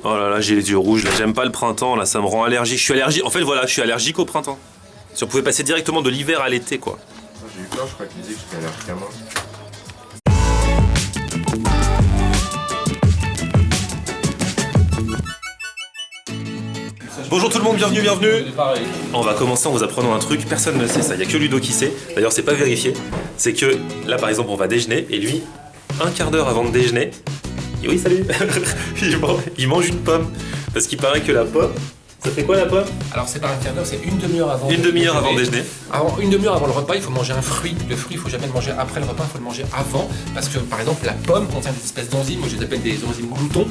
Oh là là, j'ai les yeux rouges, là, j'aime pas le printemps, là, ça me rend allergique. Je suis allergique, en fait, voilà, je suis allergique au printemps. Si on pouvait passer directement de l'hiver à l'été, quoi. J'ai eu peur, je crois qu'il disait que j'étais allergique à moi. Bonjour tout le monde, bienvenue. On va commencer en vous apprenant un truc, personne ne sait ça, il n'y a que Ludo qui sait. D'ailleurs, c'est pas vérifié. C'est que là, par exemple, on va déjeuner et lui, un quart d'heure avant de déjeuner, et oui, salut, il mange une pomme. Parce qu'il paraît que la pomme, ça fait quoi la pomme? Alors c'est pas un quart d'heure, c'est une demi-heure avant. Une demi-heure avant le déjeuner. Alors une demi-heure avant le repas, il faut manger un fruit. Le fruit, il faut jamais le manger après le repas, il faut le manger avant. Parce que par exemple, la pomme contient des espèces d'enzymes, moi je les appelle des enzymes gloutons,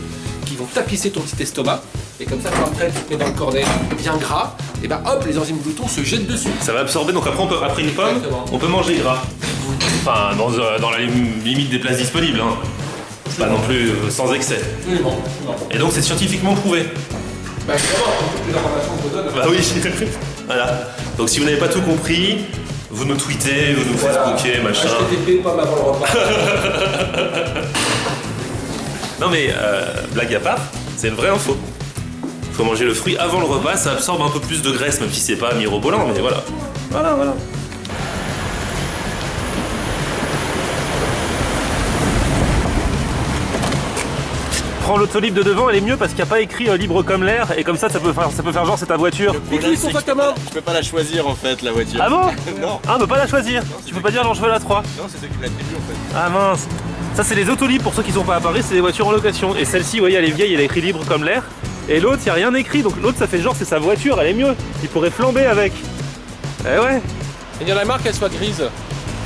qui vont tapisser ton petit estomac. Et comme ça, quand après tu te mets dans le cornet bien gras, et ben hop, les enzymes gloutons se jettent dessus. Ça va absorber, donc après une pomme, Exactement. on peut manger gras. Enfin, dans la limite des places disponibles, hein. Pas non plus sans excès. Absolument. Et donc c'est scientifiquement prouvé. Bah évidemment, toutes les informations qu'on vous donne. Bah oui, voilà. Donc si vous n'avez pas tout compris, vous nous tweetez, vous nous facebookez, machin. HTTP, pommes avant le repas. Non mais, blague à part, c'est une vraie info. Faut manger le fruit avant le repas, ça absorbe un peu plus de graisse, même si c'est pas mirobolant, mais voilà. Voilà. Prends l'autolib de devant, elle est mieux parce qu'il n'y a pas écrit libre comme l'air, et comme ça peut faire genre c'est ta voiture. Et qui sont pas ta main? Je peux pas la choisir en fait, la voiture. Ah bon? Non. Ah, on peut pas la choisir. Tu peux pas dire non, je veux la 3. Non, c'est toi qui l'attribue en fait. Ah mince. Ça c'est les autolibres pour ceux qui sont pas à Paris, c'est des voitures en location. Et celle-ci, vous voyez, elle est vieille, elle est écrit libre comme l'air. Et l'autre, il n'y a rien écrit, donc l'autre ça fait genre c'est sa voiture, elle est mieux. Il pourrait flamber avec. Eh ouais. Il y en a marre qu'elle soit grise.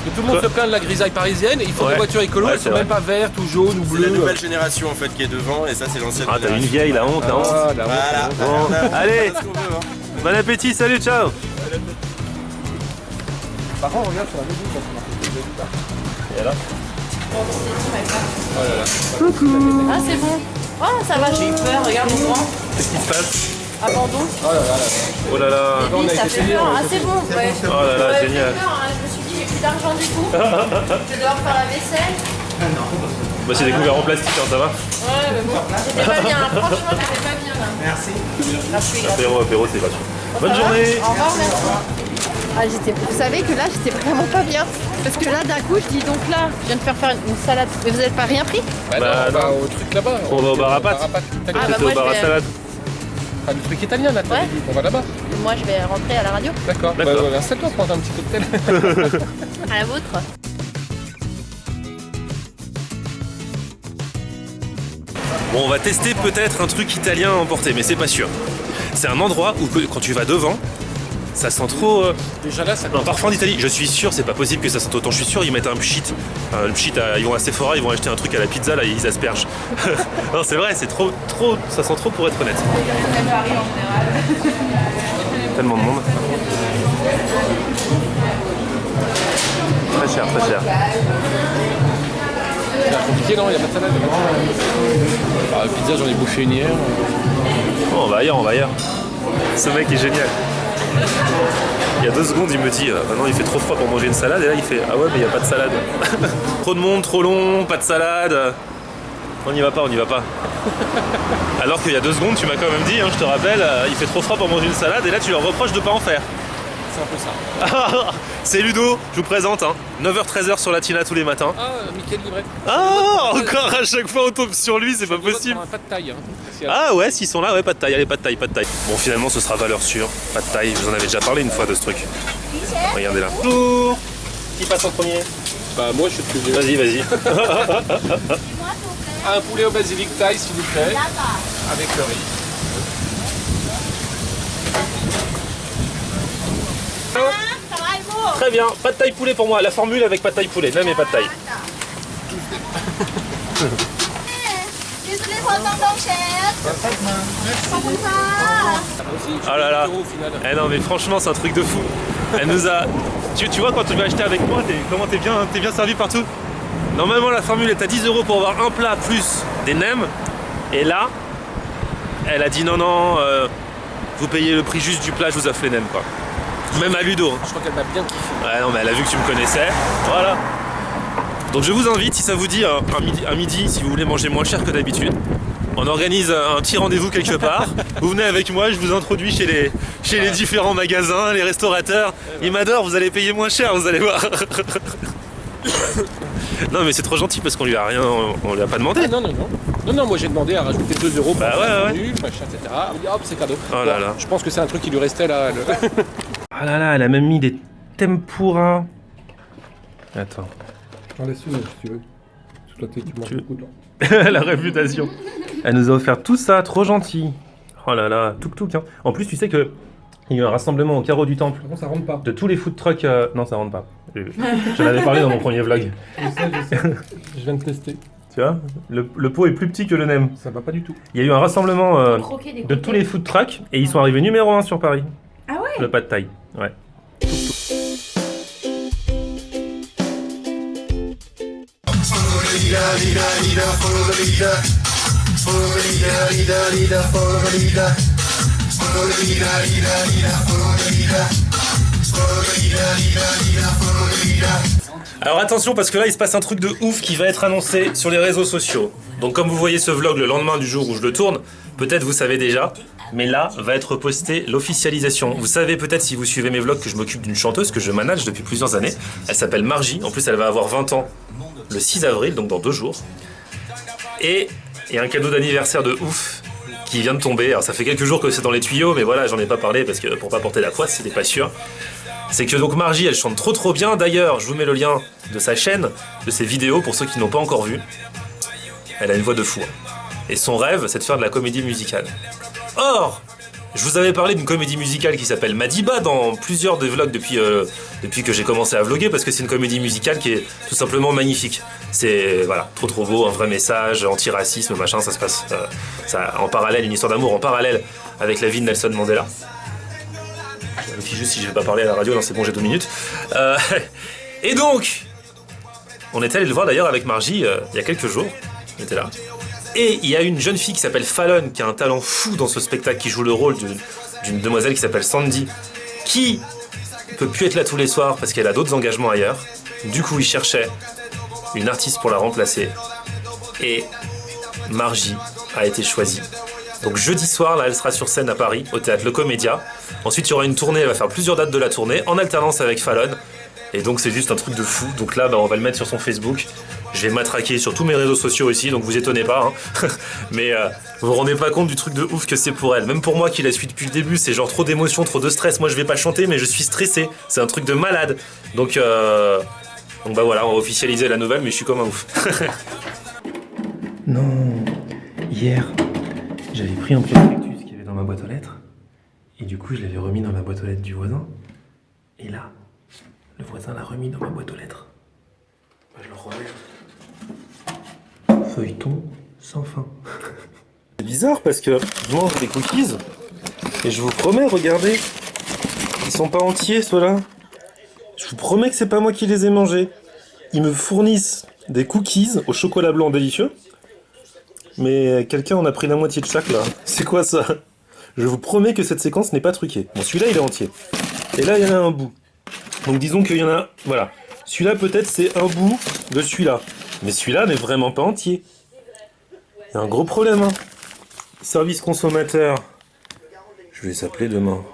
Que tout le monde se plaint de la grisaille parisienne, et il faut Ouais. des voitures écolo, Ouais, elles c'est sont vrai. même pas vertes ou jaunes ou C'est la bleues. nouvelle génération en fait qui est devant et ça c'est l'ancienne Ah, t'as une génération. vieille, la honte, la honte. Ah, la honte. Voilà. Bon, allez, Ce qu'on veut, hein. bon appétit, salut, ciao. Par contre, regarde sur la maison quand on a Et là Ah c'est bon. Oh ça va, j'ai eu peur, regarde mon grand. Qu'est-ce qui se passe? Abandon. Oh là là. on a ça été fait saigné, peur. on a Ah été c'est bon, ouais. Oh là là, J'aurais génial. fait peur, hein. Je me suis dit j'ai plus d'argent du tout. Je vais devoir faire la vaisselle. Bah c'est des couverts en plastique, hein, ça va. Ouais mais bon, j'étais pas bien, franchement j'étais pas bien là. Merci. Apéro, c'est gratuit. Bonne journée. Au revoir, merci. Ah, vous savez que là, j'étais vraiment pas bien. Parce que là, d'un coup, je dis donc là, je viens de faire une salade. Mais vous n'avez pas rien pris? Bah, Bah, non, on va non. au truc là-bas. On va au bar à pâtes. italien. Ah, bah, C'était moi, au bar je à vais- salade. Ah, le truc italien là, t'avais Ouais. dit. On va là-bas. Moi, je vais rentrer à la radio. D'accord. Bah, D'accord. installe-toi, prends un petit cocktail. À la vôtre. Bon, on va tester peut-être un truc italien à emporter, mais c'est pas sûr. C'est un endroit où quand tu vas devant, ça sent trop Déjà là, ça un parfum d'Italie. Je suis sûr, c'est pas possible que ça sente autant. Je suis sûr, ils mettent un pchit. Le pchit, ils vont à Sephora, ils vont acheter un truc à la pizza, là, ils aspergent. Non, c'est vrai, c'est trop, ça sent trop pour être honnête. Tellement de monde. Très cher, très cher. c'est compliqué, non? Il n'y a pas de salade. Ah, la pizza, j'en ai bouffé une hier. Bon, on va ailleurs, on va ailleurs. Ce mec est génial. Il y a 2 secondes, il me dit non, il fait trop froid pour manger une salade. Et là, il fait ah ouais, mais il n'y a pas de salade. Trop de monde, trop long, pas de salade. On n'y va pas, on n'y va pas. Alors qu'il y a 2 secondes, tu m'as quand même dit, hein, je te rappelle, il fait trop froid pour manger une salade. Et là, tu leur reproches de pas en faire. C'est un peu ça. C'est Ludo, je vous présente. 9h-13h sur Latina tous les matins. Ah, Mickaël Livret. Ah, encore à chaque fois on tombe sur lui, c'est pas possible. Pas de taille. Hein. Ah ouais, s'ils sont là, ouais, pas de taille, allez, pas de taille, pas de taille. Bon, finalement, ce sera valeur sûre, pas de taille. Je vous en avais déjà parlé une fois de ce truc. Regardez là. Bonjour. Qui passe en premier? Bah, moi, je suis le plus vieux. Vas-y. Un poulet au basilic taille, s'il vous plaît. Avec le riz. Très bien, pas de taille poulet pour moi. La formule avec pas de taille poulet, non mais pas de taille. Oh là là. Au final. Eh non mais franchement c'est un truc de fou. Elle nous a... Tu vois quand tu vas acheter avec moi, comment t'es bien servi partout. Normalement la formule est à 10 € pour avoir un plat plus des nems. Et là, elle a dit non, vous payez le prix juste du plat, je vous offre les nems quoi. Même à Ludo. Hein. Je crois qu'elle m'a bien kiffé. Ouais non mais elle a vu que tu me connaissais. Voilà. Donc je vous invite, si ça vous dit, un midi, si vous voulez manger moins cher que d'habitude, On organise un petit rendez-vous quelque part. Vous venez avec moi, je vous introduis chez les différents magasins, les restaurateurs. Ils m'adorent, vous allez payer moins cher, vous allez voir. Non mais c'est trop gentil parce qu'on lui a rien, on lui a pas demandé. Ah, non, moi j'ai demandé à rajouter 2 € pour ouais. menu, machin, etc. On dit hop, c'est cadeau. Oh là là. Je pense que c'est un truc qui lui restait là. Ah là là, elle a même mis des tempura. Attends. J'en laisse une si tu veux. Toi, tu manges beaucoup de temps. La réputation. Elle nous a offert tout ça, trop gentil. Oh là là, touk hein. En plus, tu sais que il y a eu un rassemblement au carreau du temple. Non, ça rentre pas. De tous les food trucks. Non, ça rentre pas. J'en avais parlé dans mon premier vlog. Je sais. Je viens de tester. Tu vois, le pot est plus petit que le nem. Ça va pas du tout. Il y a eu un rassemblement de tous les food trucks et ils sont arrivés numéro 1 sur Paris. Ah ouais? Le pad thai. Ouais. Alors attention parce que là il se passe un truc de ouf qui va être annoncé sur les réseaux sociaux. Donc comme vous voyez ce vlog le lendemain du jour où je le tourne, peut-être vous savez déjà, mais là va être posté l'officialisation. Vous savez peut-être si vous suivez mes vlogs que je m'occupe d'une chanteuse que je manage depuis plusieurs années. Elle s'appelle Margie, en plus elle va avoir 20 ans le 6 avril, donc dans 2 jours. Et il y a un cadeau d'anniversaire de ouf qui vient de tomber. Alors ça fait quelques jours que c'est dans les tuyaux, mais voilà, j'en ai pas parlé parce que pour pas porter la poisse, c'était pas sûr. C'est que donc Margie, elle chante trop bien. D'ailleurs, je vous mets le lien de sa chaîne, de ses vidéos pour ceux qui n'ont pas encore vu. Elle a une voix de fou. Et son rêve, c'est de faire de la comédie musicale. Or, je vous avais parlé d'une comédie musicale qui s'appelle Madiba dans plusieurs des vlogs depuis que j'ai commencé à vlogger parce que c'est une comédie musicale qui est tout simplement magnifique. C'est voilà, trop beau, un vrai message, anti-racisme, machin, ça se passe en parallèle, une histoire d'amour en parallèle avec la vie de Nelson Mandela. Je vérifie juste si je vais pas parler à la radio, non c'est bon j'ai 2 minutes. Et donc, on était allé le voir d'ailleurs avec Margie il y a quelques jours, on était là. Et il y a une jeune fille qui s'appelle Fallon, qui a un talent fou dans ce spectacle, qui joue le rôle d'une demoiselle qui s'appelle Sandy, qui peut plus être là tous les soirs parce qu'elle a d'autres engagements ailleurs. Du coup, il cherchait une artiste pour la remplacer. Et Margie a été choisie. Donc jeudi soir, là, elle sera sur scène à Paris, au théâtre Le Comédia. Ensuite, il y aura une tournée, elle va faire plusieurs dates de la tournée, en alternance avec Fallon. Et donc c'est juste un truc de fou. Donc là, on va le mettre sur son Facebook. Je vais matraquer sur tous mes réseaux sociaux aussi, donc vous étonnez pas. Hein. Mais vous vous rendez pas compte du truc de ouf que c'est pour elle. Même pour moi qui la suis depuis le début, c'est genre trop d'émotions, trop de stress. Moi je vais pas chanter, mais je suis stressé. C'est un truc de malade. Donc bah voilà, on va officialiser la nouvelle, mais je suis comme un ouf. Non, hier, j'avais pris un prospectus qu'il y avait dans ma boîte aux lettres. Et du coup, je l'avais remis dans la boîte aux lettres du voisin. Et là, le voisin l'a remis dans ma boîte aux lettres. Bah, je le remets. Feuilleton sans fin. C'est bizarre parce que je mange des cookies et je vous promets, regardez, ils sont pas entiers ceux-là. Je vous promets que c'est pas moi qui les ai mangés. Ils me fournissent des cookies au chocolat blanc délicieux, mais quelqu'un en a pris la moitié de chaque là. C'est quoi ça? Je vous promets que cette séquence n'est pas truquée. Bon, celui-là il est entier. Et là il y en a un bout. Donc disons qu'il y en a... Voilà. Celui-là peut-être c'est un bout de celui-là. Mais celui-là n'est vraiment pas entier. Il y a un gros problème, hein. Service consommateur. Je vais les appeler demain.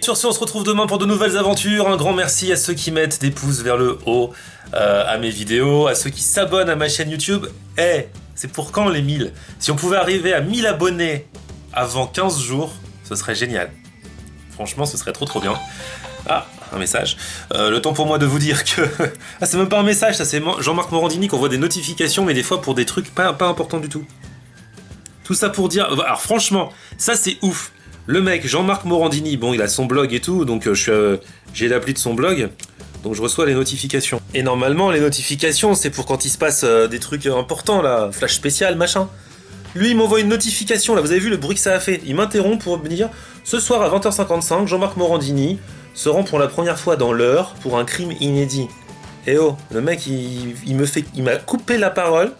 Sur ce, on se retrouve demain pour de nouvelles aventures. Un grand merci à ceux qui mettent des pouces vers le haut à mes vidéos, à ceux qui s'abonnent à ma chaîne YouTube. C'est pour quand les 1000? Si on pouvait arriver à 1000 abonnés avant 15 jours, ce serait génial. Franchement, ce serait trop bien. Ah, un message. Le temps pour moi de vous dire que... Ah, c'est même pas un message, ça c'est Jean-Marc Morandini qui envoie des notifications, mais des fois pour des trucs pas importants du tout. Tout ça pour dire... Alors franchement, ça c'est ouf. Le mec, Jean-Marc Morandini, bon, il a son blog et tout, donc j'ai l'appli de son blog, donc je reçois les notifications. Et normalement, les notifications, c'est pour quand il se passe des trucs importants, là, flash spécial, machin. Lui, il m'envoie une notification, là, vous avez vu le bruit que ça a fait. Il m'interrompt pour me dire, ce soir à 20h55, Jean-Marc Morandini se rend pour la première fois dans l'heure pour un crime inédit. Et oh, le mec, il m'a coupé la parole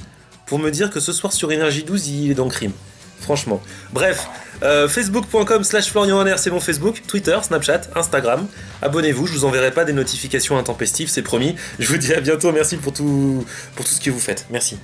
pour me dire que ce soir sur Énergie 12, il est dans le crime. Franchement. Bref, facebook.com/FlorianHonner, c'est mon Facebook, Twitter, Snapchat, Instagram. Abonnez-vous, je vous enverrai pas des notifications intempestives, c'est promis. Je vous dis à bientôt, merci pour tout ce que vous faites. Merci.